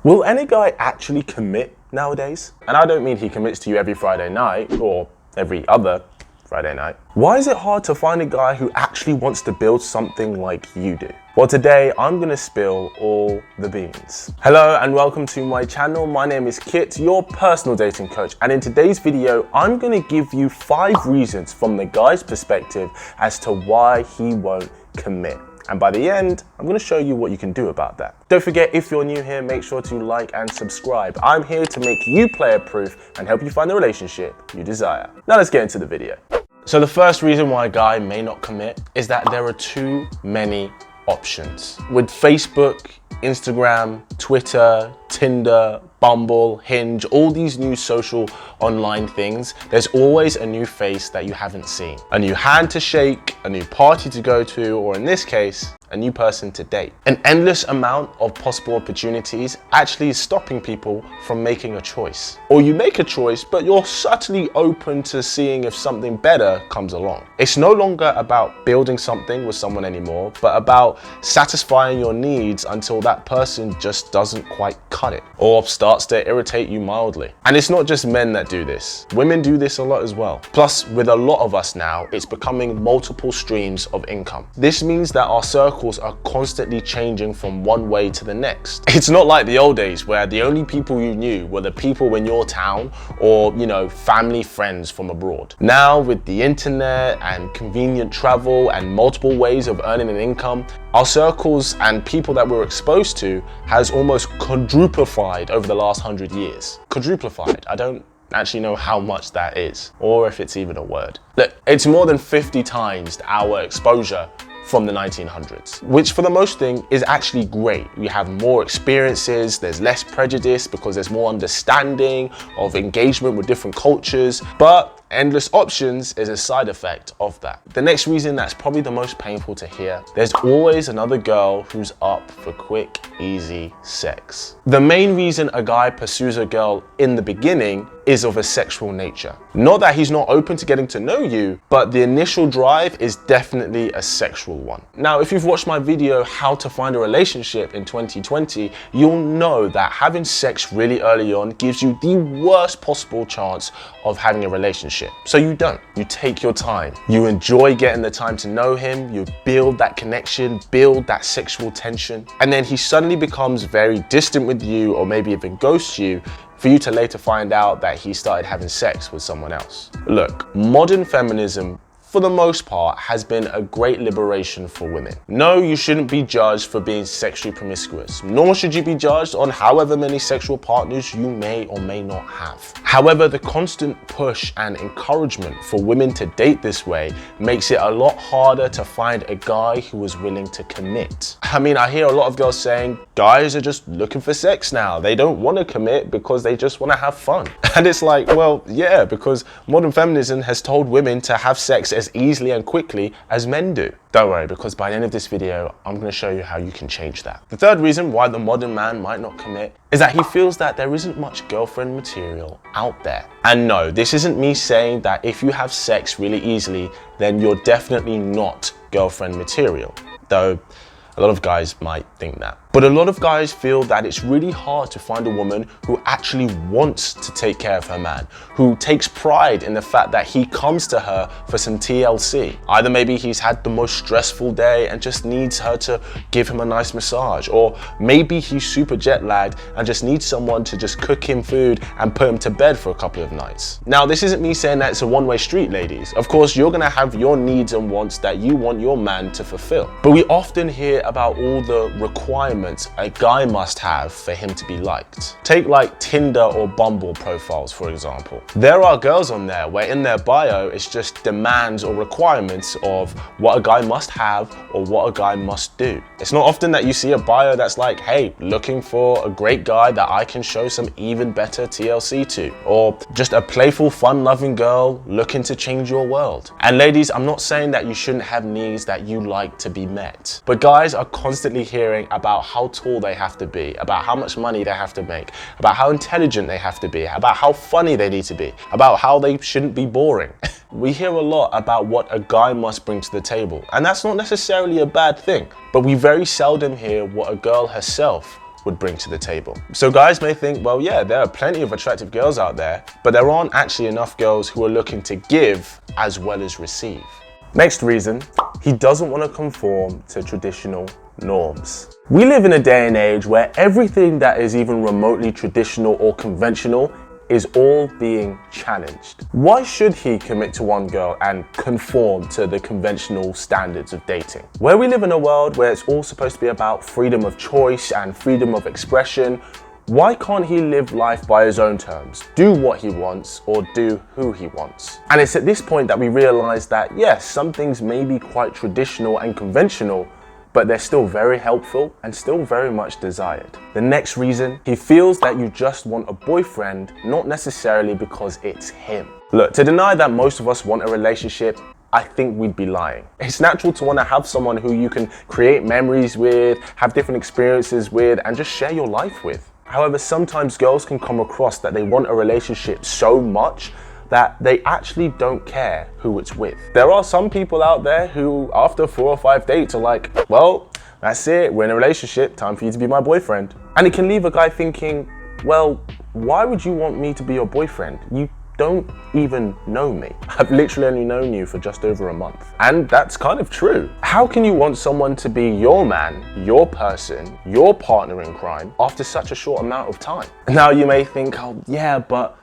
Will any guy actually commit nowadays? And I don't mean he commits to you every Friday night or every other Friday night. Why is it hard to find a guy who actually wants to build something like you do? Well, today I'm gonna spill all the beans. Hello and welcome to my channel. My name is Kit, your personal dating coach. And in today's video, I'm gonna give you 5 reasons from the guy's perspective as to why he won't commit. And by the end, I'm gonna show you what you can do about that. Don't forget, if you're new here, make sure to like and subscribe. I'm here to make you player proof and help you find the relationship you desire. Now let's get into the video. So the first reason why a guy may not commit is that there are too many options. With Facebook, Instagram, Twitter, Tinder, Bumble, Hinge, all these new social online things, there's always a new face that you haven't seen. A new hand to shake, a new party to go to, or in this case, a new person to date. An endless amount of possible opportunities actually is stopping people from making a choice. Or you make a choice, but you're subtly open to seeing if something better comes along. It's no longer about building something with someone anymore, but about satisfying your needs until that person just doesn't quite cut it or starts to irritate you mildly. And it's not just men that do this. Women do this a lot as well. Plus, with a lot of us now, it's becoming multiple streams of income. This means that our circles are constantly changing from one way to the next. It's not like the old days where the only people you knew were the people in your town or, family friends from abroad. Now, with the internet and convenient travel and multiple ways of earning an income, our circles and people that we're exposed to has almost quadruplified over the last 100 years. Quadruplified. I don't actually know how much that is or if it's even a word. Look, it's more than 50 times our exposure from the 1900s, which for the most thing is actually great. We have more experiences, there's less prejudice because there's more understanding of engagement with different cultures, but endless options is a side effect of that. The next reason that's probably the most painful to hear, there's always another girl who's up for quick, easy sex. The main reason a guy pursues a girl in the beginning is of a sexual nature. Not that he's not open to getting to know you, but the initial drive is definitely a sexual one. Now, if you've watched my video, How to Find a Relationship in 2020, you'll know that having sex really early on gives you the worst possible chance of having a relationship. So you don't. You take your time. You enjoy getting the time to know him. You build that connection, build that sexual tension, and then he suddenly becomes very distant with you or maybe even ghosts you, for you to later find out that he started having sex with someone else. Look, modern feminism, for the most part, has been a great liberation for women. No, you shouldn't be judged for being sexually promiscuous, nor should you be judged on however many sexual partners you may or may not have. However, the constant push and encouragement for women to date this way makes it a lot harder to find a guy who is willing to commit. I mean, I hear a lot of girls saying, guys are just looking for sex now. They don't want to commit because they just want to have fun. And it's like, well, yeah, because modern feminism has told women to have sex as easily and quickly as men do. Don't worry, because by the end of this video, I'm going to show you how you can change that. The third reason why the modern man might not commit is that he feels that there isn't much girlfriend material out there. And no, this isn't me saying that if you have sex really easily, then you're definitely not girlfriend material, though a lot of guys might think that. But a lot of guys feel that it's really hard to find a woman who actually wants to take care of her man, who takes pride in the fact that he comes to her for some TLC. Either maybe he's had the most stressful day and just needs her to give him a nice massage, or maybe he's super jet lagged and just needs someone to just cook him food and put him to bed for a couple of nights. Now, this isn't me saying that it's a one-way street, ladies. Of course, you're gonna have your needs and wants that you want your man to fulfill. But we often hear about all the requirements a guy must have for him to be liked. Take like Tinder or Bumble profiles, for example. There are girls on there where in their bio it's just demands or requirements of what a guy must have or what a guy must do. It's not often that you see a bio that's like, hey, looking for a great guy that I can show some even better TLC to, or just a playful, fun-loving girl looking to change your world. And ladies, I'm not saying that you shouldn't have needs that you like to be met, but guys are constantly hearing about how tall they have to be, about how much money they have to make, about how intelligent they have to be, about how funny they need to be, about how they shouldn't be boring. We hear a lot about what a guy must bring to the table, and that's not necessarily a bad thing, but we very seldom hear what a girl herself would bring to the table. So guys may think, well, yeah, there are plenty of attractive girls out there, but there aren't actually enough girls who are looking to give as well as receive. Next reason, he doesn't want to conform to traditional norms. We live in a day and age where everything that is even remotely traditional or conventional is all being challenged. Why should he commit to one girl and conform to the conventional standards of dating? Where we live in a world where it's all supposed to be about freedom of choice and freedom of expression, why can't he live life by his own terms, do what he wants or do who he wants? And it's at this point that we realize that yes, some things may be quite traditional and conventional, but they're still very helpful and still very much desired. The next reason, he feels that you just want a boyfriend, not necessarily because it's him. Look, to deny that most of us want a relationship, I think we'd be lying. It's natural to want to have someone who you can create memories with, have different experiences with, and just share your life with. However, sometimes girls can come across that they want a relationship so much that they actually don't care who it's with. There are some people out there who, after 4 or 5 dates, are like, well, that's it, we're in a relationship, time for you to be my boyfriend. And it can leave a guy thinking, well, why would you want me to be your boyfriend? You don't even know me. I've literally only known you for just over a month. And that's kind of true. How can you want someone to be your man, your person, your partner in crime after such a short amount of time? Now you may think, oh yeah, but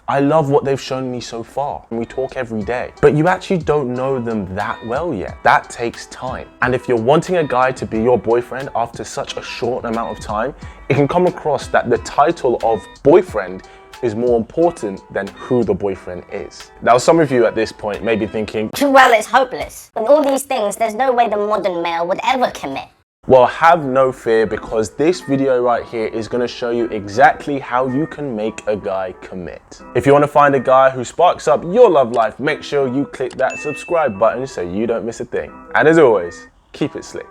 I love what they've shown me so far, and we talk every day. But you actually don't know them that well yet. That takes time. And if you're wanting a guy to be your boyfriend after such a short amount of time, it can come across that the title of boyfriend is more important than who the boyfriend is. Now, some of you at this point may be thinking, well, it's hopeless. With all these things, there's no way the modern male would ever commit. well, have no fear, because this video right here is going to show you exactly how you can make a guy commit. If you want to find a guy who sparks up your love life, make sure you click that subscribe button so you don't miss a thing. And as always, keep it slick.